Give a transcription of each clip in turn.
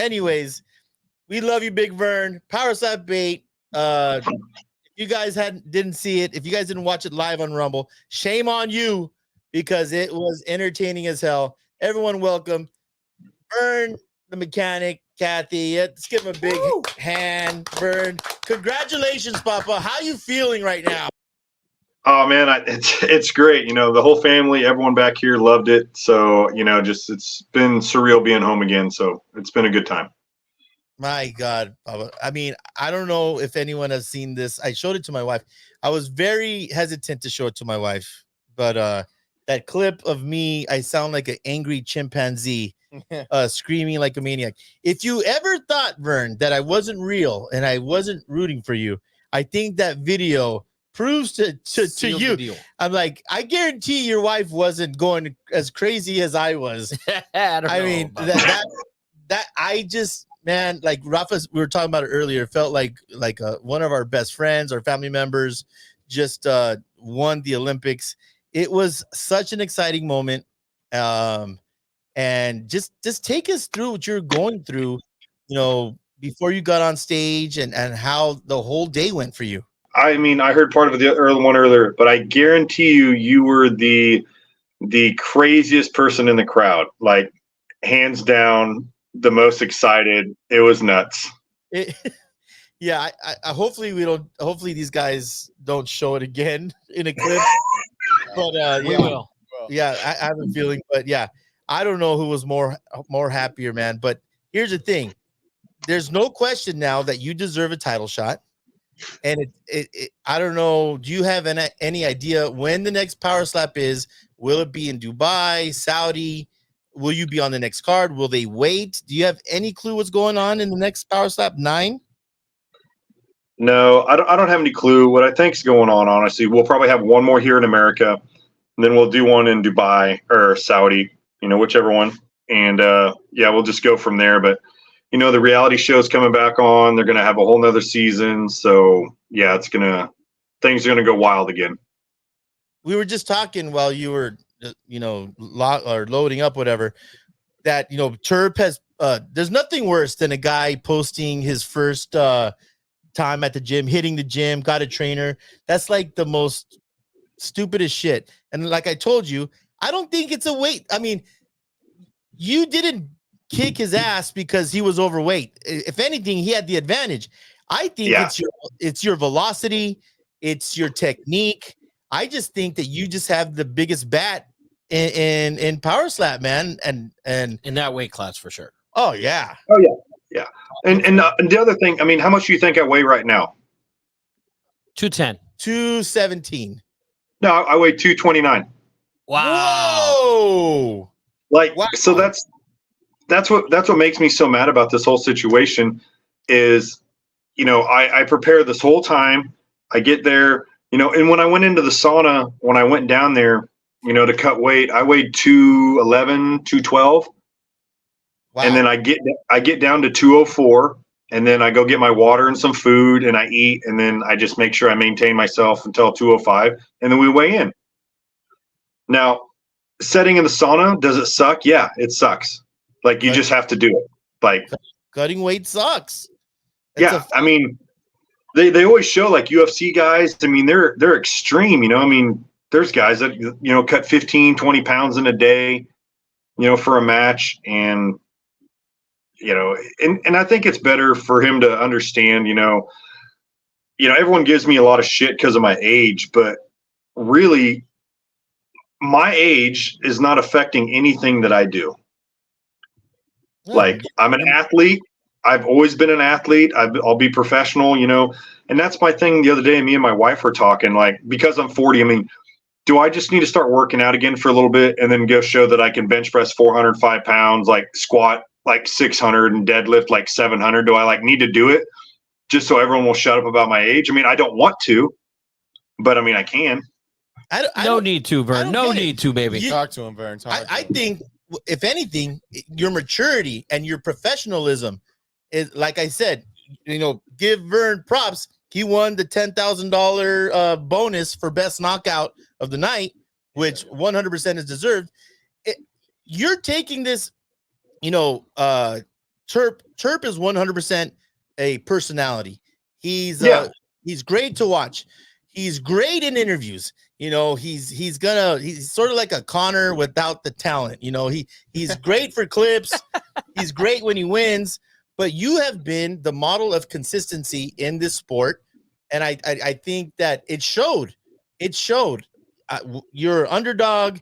anyways, we love you, Big Vern. PowerSlap bait. If you guys didn't see it, if you guys didn't watch it live on Rumble, shame on you because it was entertaining as hell. Everyone, welcome Vern, the mechanic, Cathey. Let's give him a big hand, Vern. Congratulations, Papa. How you feeling right now? Oh man, it's great. The whole family, everyone back here loved it. So just it's been surreal being home again. So it's been a good time. My God, Papa. I mean, I don't know if anyone has seen this. I showed it to my wife. I was very hesitant to show it to my wife, but that clip of me, I sound like an angry chimpanzee, screaming like a maniac. If you ever thought, Vern, that I wasn't real and I wasn't rooting for you, I think that video proves to you. I'm like, I guarantee your wife wasn't going as crazy as I was. I mean, that I just, man, like Rafa, we were talking about it earlier. It felt like one of our best friends or family members just won the Olympics. It was such an exciting moment. And just take us through what you're going through, before you got on stage and how the whole day went for you. I mean, I heard part of the one earlier, but I guarantee you were the craziest person in the crowd. Like, hands down, the most excited. It was nuts. Yeah, I hopefully these guys don't show it again in a clip. But we will. Yeah, I have a feeling, but yeah, I don't know who was more happier, man. But here's the thing: there's no question now that you deserve a title shot. And I don't know. Do you have any idea when the next PowerSlap is? Will it be in Dubai, Saudi? Will you be on the next card? Will they wait? Do you have any clue what's going on in the next PowerSlap 9? No, I don't have any clue. What I think is going on, honestly, we'll probably have one more here in America, and then we'll do one in Dubai or Saudi, whichever one. And yeah, we'll just go from there. But the reality show's coming back on. They're going to have a whole nother season. So yeah, things are going to go wild again. We were just talking while you were, loading up, whatever, that, Terp has, there's nothing worse than a guy posting his first time at the gym, hitting the gym, got a trainer. That's like the most stupidest shit. And like I told you, I don't think it's a weight. I mean, you didn't kick his ass because he was overweight. If anything, he had the advantage. I think it's your velocity, it's your technique. I just think that you just have the biggest bat in PowerSlap, man, and in that weight class for sure. Oh yeah. And the other thing, I mean, how much do you think I weigh right now? 210, 217. No, I weigh 229. Wow. Whoa. Wow. So that's what makes me so mad about this whole situation is, I prepare this whole time. I get there, and when I went into the sauna, when I went down there, to cut weight, I weighed 211, 212. Wow. And then I get down to 204, and then I go get my water and some food, and I eat, and then I just make sure I maintain myself until 205, and then we weigh in. Now, setting in the sauna, does it suck? Yeah, it sucks. Like, you just have to do it. Like, cutting weight sucks. I mean, they always show like UFC guys. I mean, they're extreme. I mean, there's guys that cut 15, 20 pounds in a day, for a match, and and I think it's better for him to understand. Everyone gives me a lot of shit because of my age, but really, my age is not affecting anything that I do. Like, I'm an athlete. I've always been an athlete. I'll be professional, and that's my thing. The other day, me and my wife were talking, like, because I'm 40, I mean, do I just need to start working out again for a little bit and then go show that I can bench press 405 pounds, like squat like 600 and deadlift like 700? Do I like need to do it just so everyone will shut up about my age? I mean, I don't want to, but I mean, I can. No need to, Vern. No need to, baby. Talk to him, Vern. I think, if anything, your maturity and your professionalism is, like I said, give Vern props. He won the $10,000 bonus for best knockout of the night, which 100% is deserved. You're taking this, Terp is 100% a personality. He's great to watch. He's great in interviews. You know, he's sort of like a Connor without the talent. You know, he's great for clips. He's great when he wins. But you have been the model of consistency in this sport, and I think that it showed. It showed. You're underdog.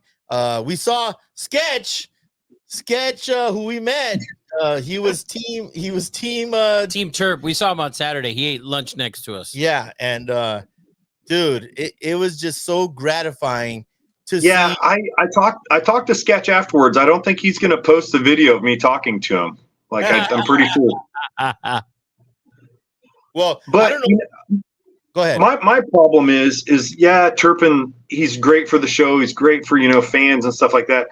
We saw Sketch, who we met. He was team Terp. We saw him on Saturday. He ate lunch next to us. Yeah, and dude, it was just so gratifying to see. Yeah, I talked to Sketch afterwards. I don't think he's going to post the video of me talking to him. Like I'm pretty sure. Well, but I don't know. Go ahead. My problem is Turpin, he's great for the show. He's great for, fans and stuff like that.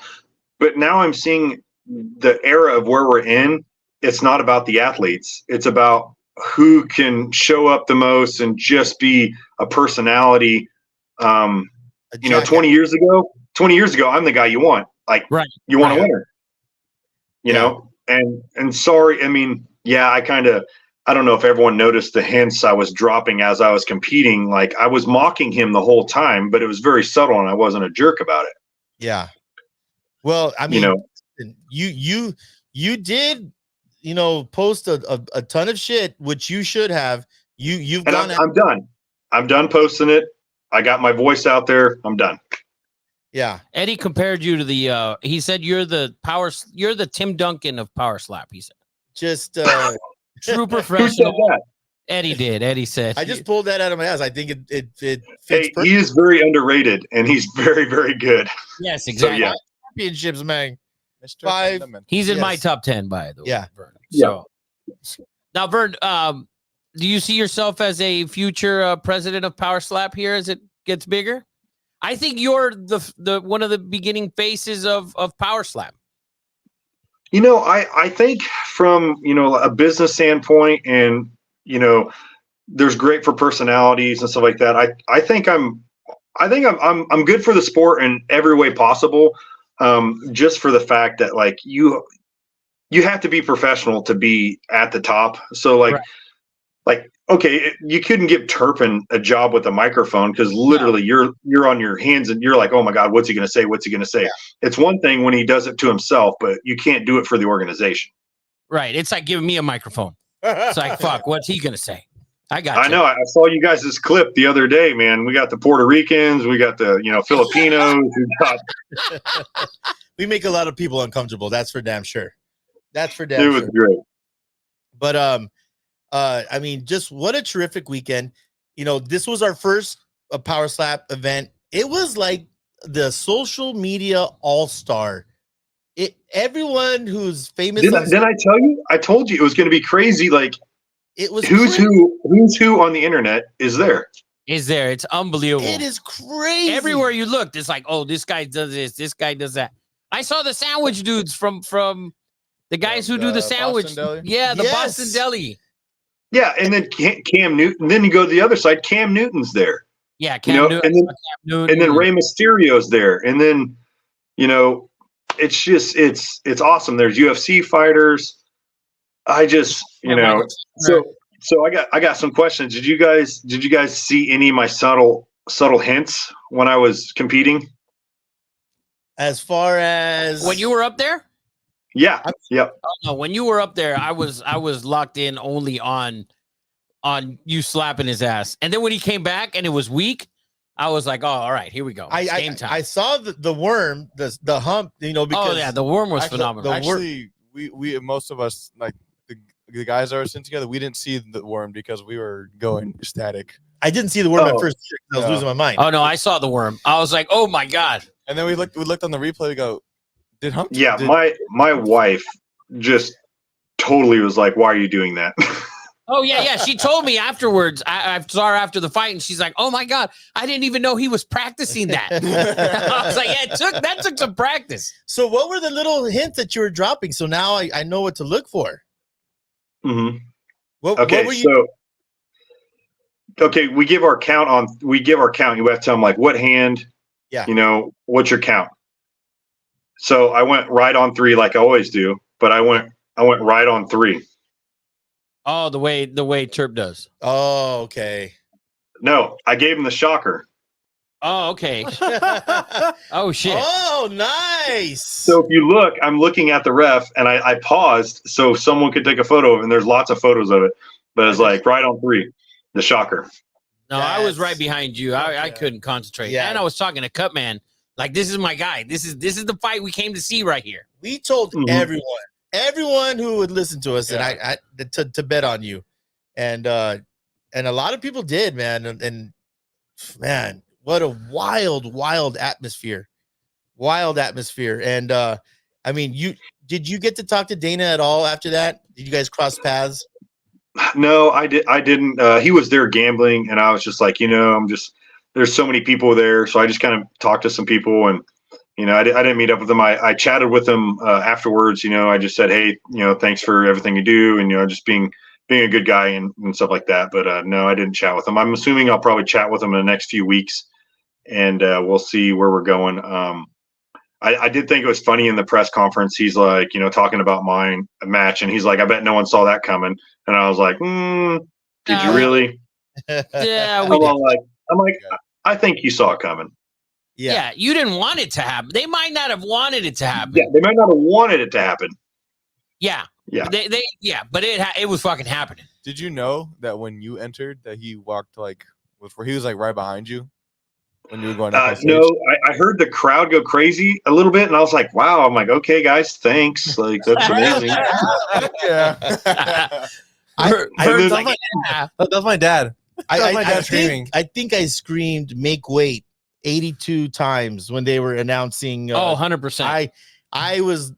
But now I'm seeing the era of where we're in. It's not about the athletes. It's about who can show up the most and just be a personality. 20 years ago, I'm the guy you want. Like, right. You want a winner, you know? And sorry, I mean, I don't know if everyone noticed the hints I was dropping as I was competing. Like, I was mocking him the whole time, but it was very subtle and I wasn't a jerk about it. Yeah. Well, I mean, you did, post a ton of shit, which you should have. You've and gone. I'm done. I'm done posting it. I got my voice out there. I'm done. Yeah. Eddie compared you to the he said you're the Tim Duncan of PowerSlap, he said. Just true professional. Eddie did. Eddie said. I just pulled that out of my ass. I think it fits. Hey, he is very underrated and he's very, very good. Yes, exactly. So, championships, man. Mr. 5. He's in my top 10, by the way. Yeah. Vern. So now, Vern, do you see yourself as a future president of PowerSlap here as it gets bigger? I think you're the one of the beginning faces of PowerSlap. I think from a business standpoint, and there's great for personalities and stuff like that. I think I'm good for the sport in every way possible. Just for the fact that like you have to be professional to be at the top. So okay, you couldn't give Turpin a job with a microphone because literally you're on your hands and you're like, oh my God, what's he going to say? What's he going to say? Yeah. It's one thing when he does it to himself, but you can't do it for the organization. Right. It's like giving me a microphone. It's like, fuck, what's he going to say? I know. I saw you guys this clip the other day, man. We got the Puerto Ricans, we got the Filipinos. We make a lot of people uncomfortable. That's for damn sure. It was great. But I mean, just what a terrific weekend. This was our first PowerSlap event. It was like the social media all-star. Everyone who's famous. Then I tell you, I told you it was going to be crazy. Like, it was who's who on the internet is there. It's unbelievable. It is crazy. Everywhere you look, it's like, oh, this guy does this guy does that. I saw the sandwich dudes from the guys who do the sandwich. Yeah, the Boston Deli. Yeah, and then Cam Newton. Then you go to the other side. Cam Newton's there. Yeah, Cam Newton. And then Rey Mysterio's there. And then, it's just it's awesome. There's UFC fighters. I just so I got some questions. Did you guys see any of my subtle hints when I was competing? As far as when you were up there? Yeah. Yep. Oh, no, when you were up there, I was locked in only on you slapping his ass. And then when he came back and it was weak, I was like, oh, all right, here we go. Game time. I saw the worm, the hump, because the worm was phenomenal. Actually, we most of us, like the guys that were sitting together, we didn't see the worm because we were going ecstatic. I didn't see the worm at first because I was losing my mind. Oh no, I saw the worm. I was like, oh my God. And then we looked on the replay, we go, did Hump? Yeah, my wife just totally was like, why are you doing that? Oh, yeah. She told me afterwards. I saw her after the fight, and she's like, oh, my God, I didn't even know he was practicing that. I was like, yeah, that took some practice. So what were the little hints that you were dropping? So now I know what to look for. Mm-hmm. What were you? Okay, we give our count. You have to tell them, like, what hand, what's your count? So I went right on 3 like I always do, but I went I went right on 3. Oh, the way Terp does. Oh, okay. No, I gave him the shocker. Oh, okay. Oh shit. Oh, nice. So if you look, I'm looking at the ref, and I paused so someone could take a photo of it, and there's lots of photos of it. But it's like right on 3, the shocker. No, I was right That's- behind you. I yeah. couldn't concentrate. Yeah. And I was talking to Cutman. Like, this is my guy. This is the fight we came to see right here. We told Mhm. everyone who would listen to us, and I to bet on you, and a lot of people did, man. And man, what a wild atmosphere, And I mean, did you get to talk to Dana at all after that? Did you guys cross paths? No, I didn't. He was there gambling, and I was just like, there's so many people there, so I just kind of talked to some people, and I didn't meet up with them. I chatted with them afterwards. I just said, hey, thanks for everything you do, and just being a good guy and stuff like that. But no, I didn't chat with them. I'm assuming I'll probably chat with them in the next few weeks, and we'll see where we're going. I did think it was funny in the press conference. He's like, talking about my match, and he's like, I bet no one saw that coming. And I was like, did you really? Yeah, I'm like, I think you saw it coming. Yeah, you didn't want it to happen. They might not have wanted it to happen. Yeah, they might not have wanted it to happen. Yeah. Yeah. But it was fucking happening. Did you know that when you entered that he walked where he was like right behind you when you were going up on stage? No, I heard the crowd go crazy a little bit, and I was like, wow. I'm like, okay, guys, thanks. Like, that's amazing. Yeah. Vern's like, yeah. That's my dad. I dad screaming. I think I screamed "make weight" 82 times when they were announcing. 100%. I was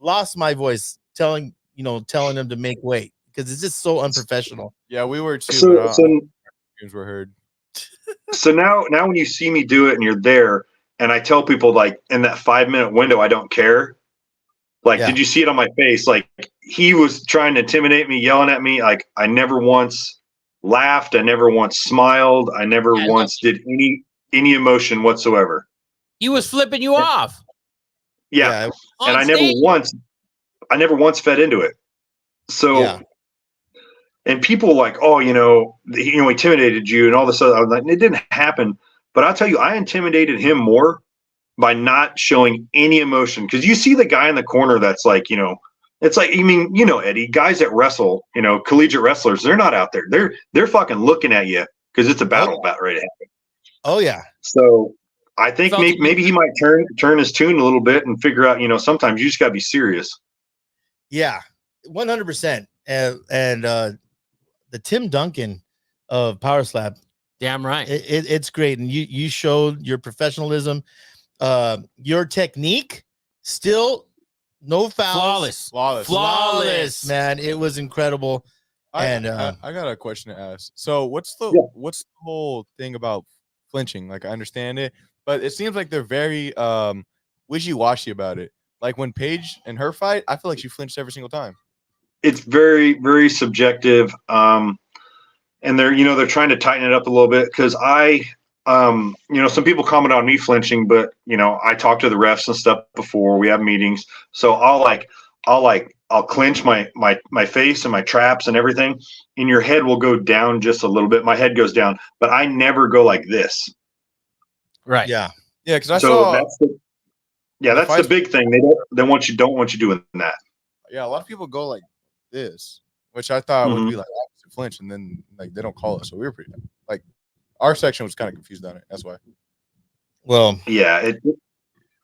lost my voice telling them to make weight because it's just so unprofessional. Yeah, we were too. So Screams were heard. So now when you see me do it and you're there, and I tell people like in that 5-minute window, I don't care. Like, did you see it on my face? Like, he was trying to intimidate me, yelling at me. Like, I never once laughed. I never once smiled. I never once did any emotion whatsoever. He was flipping you off. Yeah. And I stage. never once fed into it. So, and people like, oh, he intimidated you and all this other. I was like, it didn't happen. But I'll tell you, I intimidated him more by not showing any emotion. Because you see the guy in the corner that's like, it's like, Eddie, guys that wrestle, collegiate wrestlers, they're not out there. They're fucking looking at you because it's a battle about ready to happen. Oh yeah. So I think maybe he might turn his tune a little bit and figure out, sometimes you just gotta be serious. Yeah, 100%. And the Tim Duncan of PowerSlap. Damn right. It's great. And you showed your professionalism, your technique, still no fouls. Flawless, man. It was incredible. I got a question to ask. So what's the whole thing about flinching? Like, I understand it, but it seems like they're very wishy-washy about it. Like when Paige and her fight, I feel like she flinched every single time. It's very, very subjective. And they're trying to tighten it up a little bit because some people comment on me flinching, but I talk to the refs and stuff before we have meetings. So I'll clench my face and my traps and everything, and your head will go down just a little bit. My head goes down, but I never go like this. Right. Yeah. Yeah. Because I saw. That's the big thing. They don't want you doing that. Yeah. A lot of people go like this, which I thought would be like opposite flinch, and then like they don't call it. So we were pretty like our section was kind of confused on it. That's why. Well, yeah.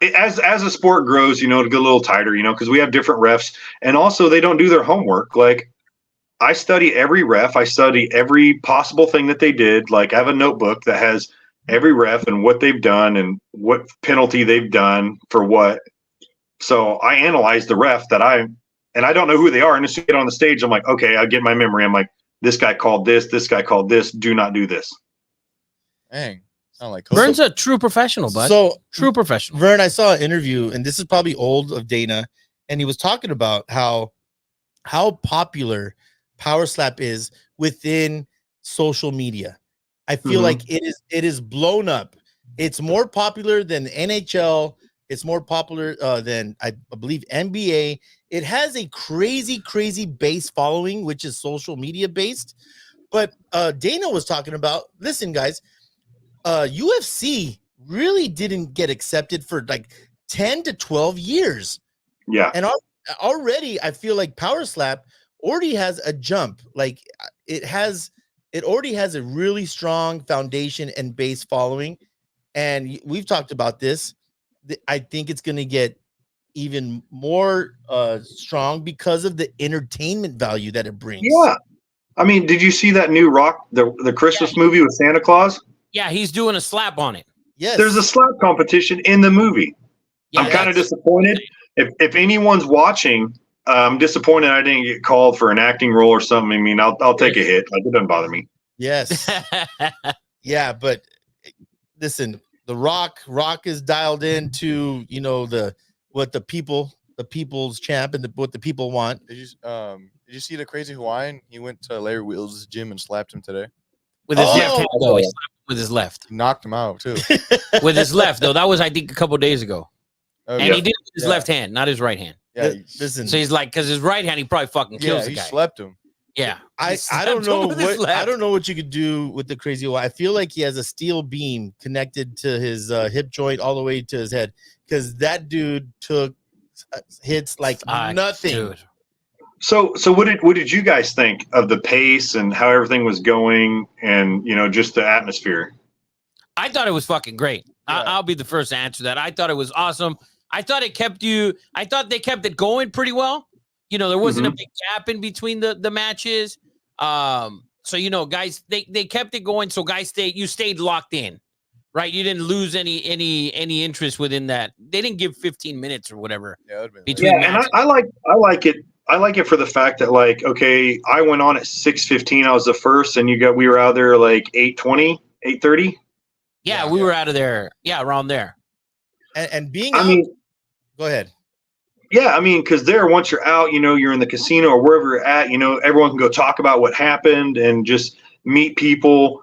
As a sport grows, to get a little tighter, because we have different refs, and also they don't do their homework. Like, I study every ref. I study every possible thing that they did. Like, I have a notebook that has every ref and what they've done and what penalty they've done for what. So I analyze the ref and I don't know who they are. And as soon as I get on the stage, I'm like, okay, I get my memory. I'm like, this guy called this. This guy called this. Do not do this. Dang. Sound like Vern's a true professional, bud. So true professional. Vern, I saw an interview, and this is probably old, of Dana, and he was talking about how popular PowerSlap is within social media. I feel like it is blown up. It's more popular than NHL, It's more popular than I believe NBA. It has a crazy base following, which is social media based. But Dana was talking about, listen, guys, UFC really didn't get accepted for like 10 to 12 years. Yeah. And already I feel like PowerSlap already has a jump. Like it already has a really strong foundation and base following. And we've talked about this. I think it's going to get even more strong because of the entertainment value that it brings. Yeah. I mean, did you see that new Rock, the Christmas movie with Santa Claus? Yeah, he's doing a slap on it. Yes. There's a slap competition in the movie. Yeah, I'm kind of disappointed. If anyone's watching, I'm disappointed I didn't get called for an acting role or something. I mean, I'll take a hit. Like, it doesn't bother me. Yes. Yeah, but listen, the Rock is dialed into, you know, what the people's champ and what the people want. Did you see the crazy Hawaiian? He went to Larry Wheels' gym and slapped him today. With his left hand, though. He slapped him with his left. He knocked him out too. With his left, though. That was, I think, a couple of days ago. And he did it with his left hand, not his right hand. Yeah, listen. So he's like, because his right hand, he probably fucking kills the he guy. slept him. Yeah. I don't know what you could do with the crazy Hawaiian. I feel like he has a steel beam connected to his hip joint all the way to his head, because that dude took hits like nothing. Dude. So what did you guys think of the pace and how everything was going, and, you know, just the atmosphere? I thought it was fucking great. Yeah. I'll be the first to answer that. I thought it was awesome. I thought they kept it going pretty well. You know, there wasn't a big gap in between the matches. So, you know, guys, they kept it going. So guys you stayed locked in, right? You didn't lose any interest within that. They didn't give 15 minutes or whatever. Yeah, between and I like it. I like it for the fact that, like, okay, I went on at 6:15. I was the first, and we were out there like 8:20, 8:30. Yeah, we were out of there. Yeah, around there. And being I mean, go ahead. Yeah, I mean, because once you're out, you know, you're in the casino or wherever you're at, you know, everyone can go talk about what happened and just meet people.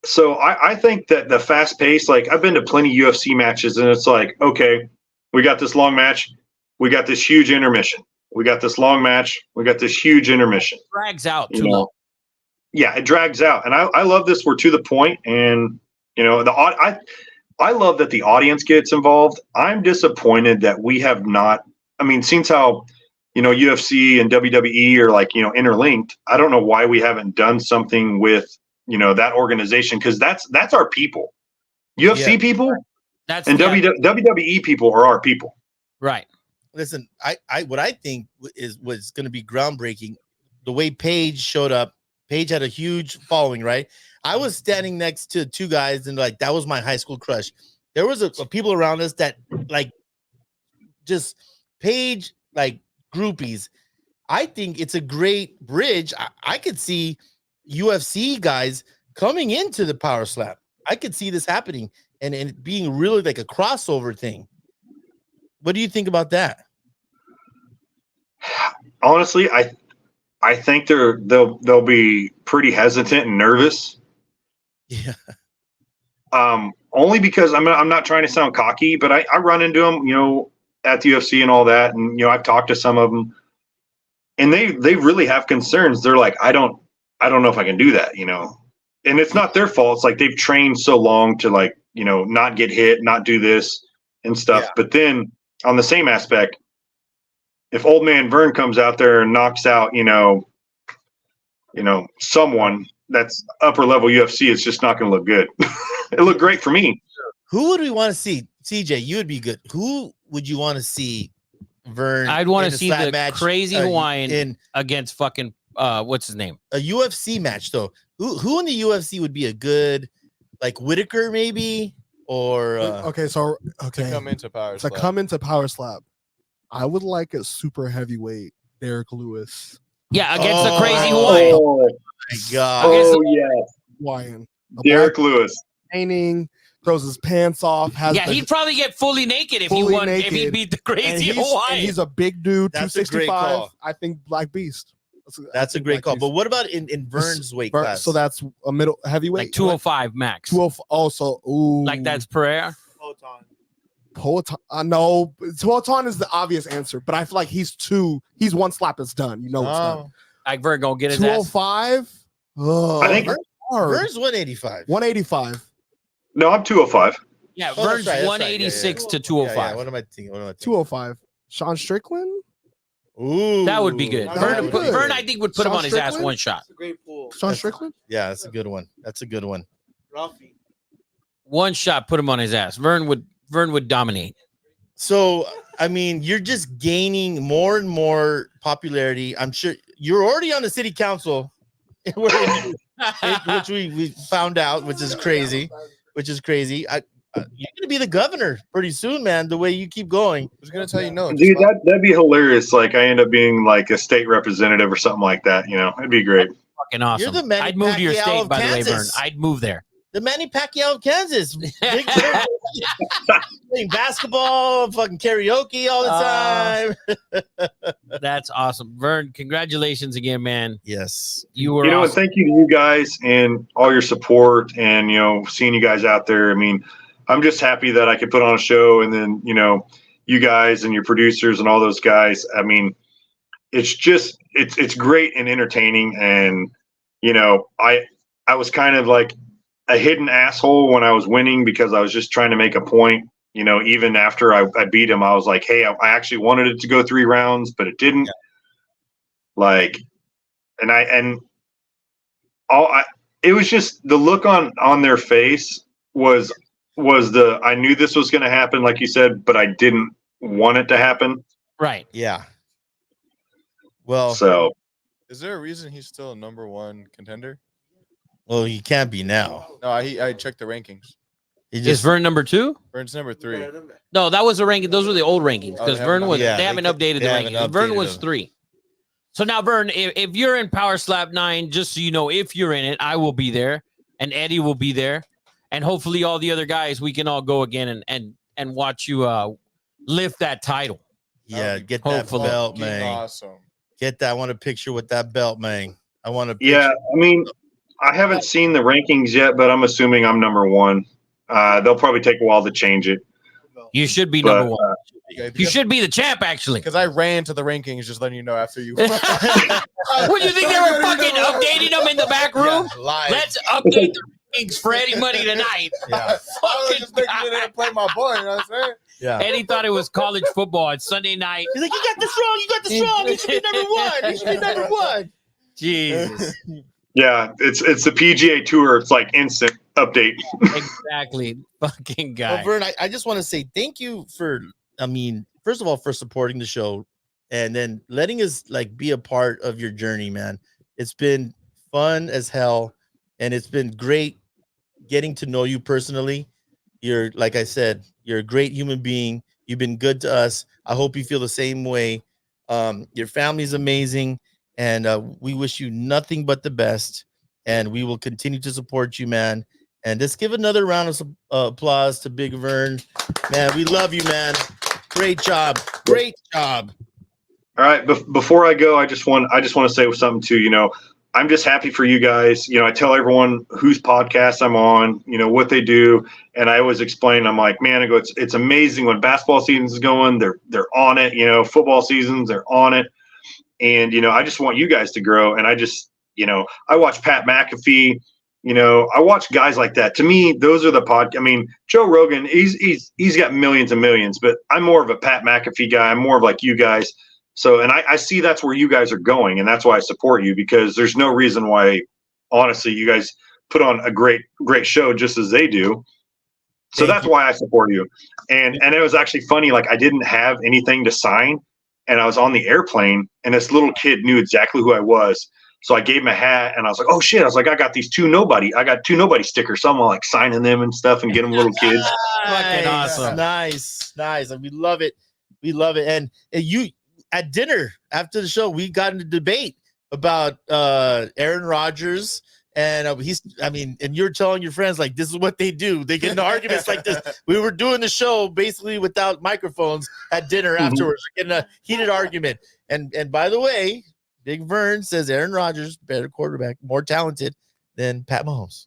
So I think that the fast pace, like, I've been to plenty of UFC matches, and it's like, okay, we got this long match, we got this huge intermission, we got this long match, we got this huge intermission. It drags out too long. long. Yeah, it drags out, and I love this. We're to the point, and, you know, I love that the audience gets involved. I'm disappointed that we have not. I mean, since how, you know, UFC and WWE are, like, you know, interlinked, I don't know why we haven't done something with, you know, that organization, because that's our people. UFC people and WWE people are our people. Right. Listen, what I think was going to be groundbreaking, the way Paige showed up. Paige had a huge following, right? I was standing next to two guys, and, like, that was my high school crush. There was a people around us that, like, just Paige, like, groupies. I think it's a great bridge. I could see UFC guys coming into the PowerSlap. I could see this happening and it being really like a crossover thing. What do you think about that? Honestly, I think they'll be pretty hesitant and nervous. Yeah. Only because I'm not trying to sound cocky, but I run into them, you know, at the UFC and all that, and, you know, I've talked to some of them, and they really have concerns. They're like, I don't know if I can do that, you know, and it's not their fault. It's like they've trained so long to, like, you know, not get hit, not do this and stuff. Yeah. But then on the same aspect, if old man Vern comes out there and knocks out, you know, someone that's upper level UFC, it's just not going to look good. It looked great for me. Who would we want to see? CJ, you would be good. Who would you want to see? Vern? I'd want to see the match, crazy Hawaiian against fucking what's his name? A UFC match, though. Who in the UFC would be a good, like, Whitaker maybe, or to come into PowerSlap. I would like a super heavyweight Derek Lewis. Yeah, against the crazy Hawaiian. Oh my God! Oh yeah, Hawaiian. Derek Lewis. Training, throws his pants off. He'd probably get fully naked if he won. If he beat the crazy Hawaiian. He's a big dude. That's 265. I think Black Beast. That's a great call. But what about in Vern's weight class? So that's a middle heavyweight, like 205 max. 205. Also, like that's Pereira. Poetan. No, Poetan is the obvious answer, but I feel like he's one slap is done. You know it's done. Like Vern gonna get his ass. 205. Oh, I think Vern's 185. 185. no, I'm 205. Yeah, Oh, Vern's that's right, 186 to Yeah, 205. what am I thinking? 205. Sean Strickland. Ooh, That would be good. That Vern, would be good. Vern, I think, would put him Sean on his ass Strickland? one shot. Great pool. Sean Strickland. Yeah, that's a good one. That's a good one. Ruffy. One shot, put him on his ass. Vern would dominate. So, I mean, you're just gaining more and more popularity. I'm sure you're already on the city council, which we found out, which is crazy. You're gonna be the governor pretty soon, man. The way you keep going. I was gonna tell you no, Dude, that'd be hilarious. Like I end up being like a state representative or something like that. You know, it'd be great. Fucking awesome. You're the Manny I'd move to your Pacquiao state, of by the way, Vern. Kansas. I'd move there. The Manny Pacquiao of Kansas. Big playing basketball, fucking karaoke all the time. That's awesome. Vern, congratulations again, man. Yes. You were You know, and awesome. thank you to you guys and all your support and, you know, seeing you guys out there. I mean, I'm just happy that I could put on a show and then, you know, you guys and your producers and all those guys. I mean, it's just, it's great and entertaining. And, you know, I was kind of like a hidden asshole when I was winning because I was just trying to make a point. You know, even after I beat him, I was like, hey, I actually wanted it to go 3 rounds, but it didn't. Yeah. It was just the look on their face was I knew this was going to happen, like you said, but I didn't want it to happen. Right. Yeah. Well, So is there a reason he's still a #1 contender? well, he can't be now. No, I checked the rankings. He Is just Vern number 2? Vern's #3. No, that was the ranking. Those were the old rankings Oh, because they Vern haven't was. updated- They yeah, haven't they updated the haven't rankings. Vern updated was them. 3. So now, Vern, if you're in PowerSlap 9, just so you know, if you're in it, I will be there, and Eddie will be there, and hopefully all the other guys, we can all go again and watch you lift that title. yeah, get Hopefully. that belt, Fucking man. awesome. Get that. I want a picture with that belt, man. I want to. yeah, I mean, I haven't seen the rankings yet, but I'm assuming I'm #1. They'll probably take a while to change it. You should be But, number 1. Yeah, You should be the champ, actually. because I ran to the rankings, just letting you know after you. What do you think they were fucking updating them in the back room? live. Let's update the rankings for Eddie Money tonight. Yeah. I was Fucking just thinking they didn't play my boy. You know what I'm saying? Yeah. Eddie thought it was college football. It's Sunday night. He's like, you got this wrong. You got this wrong. You should be #1. You should be #1. Jesus. Yeah, it's the PGA Tour. It's like instant update. Exactly. Fucking guy. Well, Vern, I just want to say thank you for, I mean, first of all, for supporting the show and then letting us like be a part of your journey, man. It's been fun as hell. And it's been great getting to know you personally. You're, like I said, you're a great human being. You've been good to us. I hope you feel the same way. Your family's amazing. And we wish you nothing but the best. And we will continue to support you, man. And let's give another round of applause to Big Vern. Man, we love you, man. Great job. Great job. All right, before I go, I just want to say something too. You know, I'm just happy for you guys. You know, I tell everyone whose podcast I'm on, you know, what they do, and I always explain. I'm like, man, I go, it's amazing when basketball season's going. They're on it. You know, football seasons, they're on it. And you know, I just want you guys to grow. And I just, you know, I watch Pat McAfee. You know, I watch guys like that. To me, those are the I mean, Joe Rogan, he's got millions and millions, but I'm more of a Pat McAfee guy. I'm more of like you guys. So, and I see that's where you guys are going, and that's why I support you, because there's no reason why, honestly, you guys put on a great show just as they do. So that's why I support you. And it was actually funny. Like, I didn't have anything to sign, and I was on the airplane, and this little kid knew exactly who I was. So I gave him a hat, and I was like, "Oh shit!" I was like, "I got these two nobody stickers." So I'm like signing them and stuff, and get them little kids. Fucking awesome. Nice. And we love it. And you at dinner after the show, we got in a debate about Aaron Rodgers. And and you're telling your friends, like, this is what they do. They get into arguments like this. We were doing the show basically without microphones at dinner afterwards, getting a heated argument. And by the way, Big Vern says Aaron Rodgers, better quarterback, more talented than Pat Mahomes.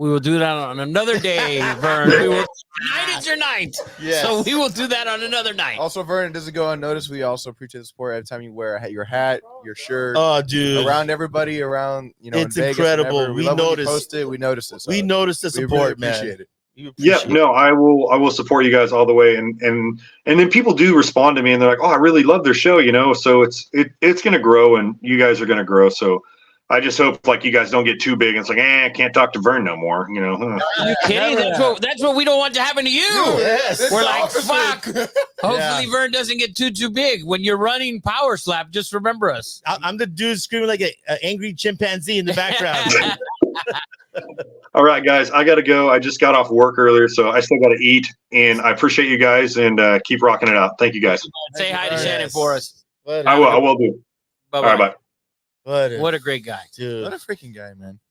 We will do that on another day, Vern. Tonight is your night. Yes. So we will do that on another night. Also, Vernon, doesn't go unnoticed. We also appreciate the support every time you wear your hat, your shirt, Oh, dude. around everybody, around It's in Vegas, incredible. whenever. We love when you notice- post it. We notice it. So We notice the we support, really man. appreciate it. Yep. No, I will support you guys all the way. And then people do respond to me and they're like, oh, I really love their show, So it's going to grow and you guys are going to grow. So I just hope like you guys don't get too big. And it's like, I can't talk to Vern no more. Are you kidding? That's what we don't want to happen to you. Yes. We're like, fuck. Hopefully Yeah. Vern doesn't get too big. When you're running PowerSlap, just remember us. I'm the dude screaming like an angry chimpanzee in the background. All right, guys, I got to go. I just got off work earlier, so I still got to eat. And I appreciate you guys and keep rocking it out. Thank you, guys. Say hi to Yes. Shannon for us. I will do. Bye-bye. All right, bye. What a great guy. Dude. What a freaking guy, man.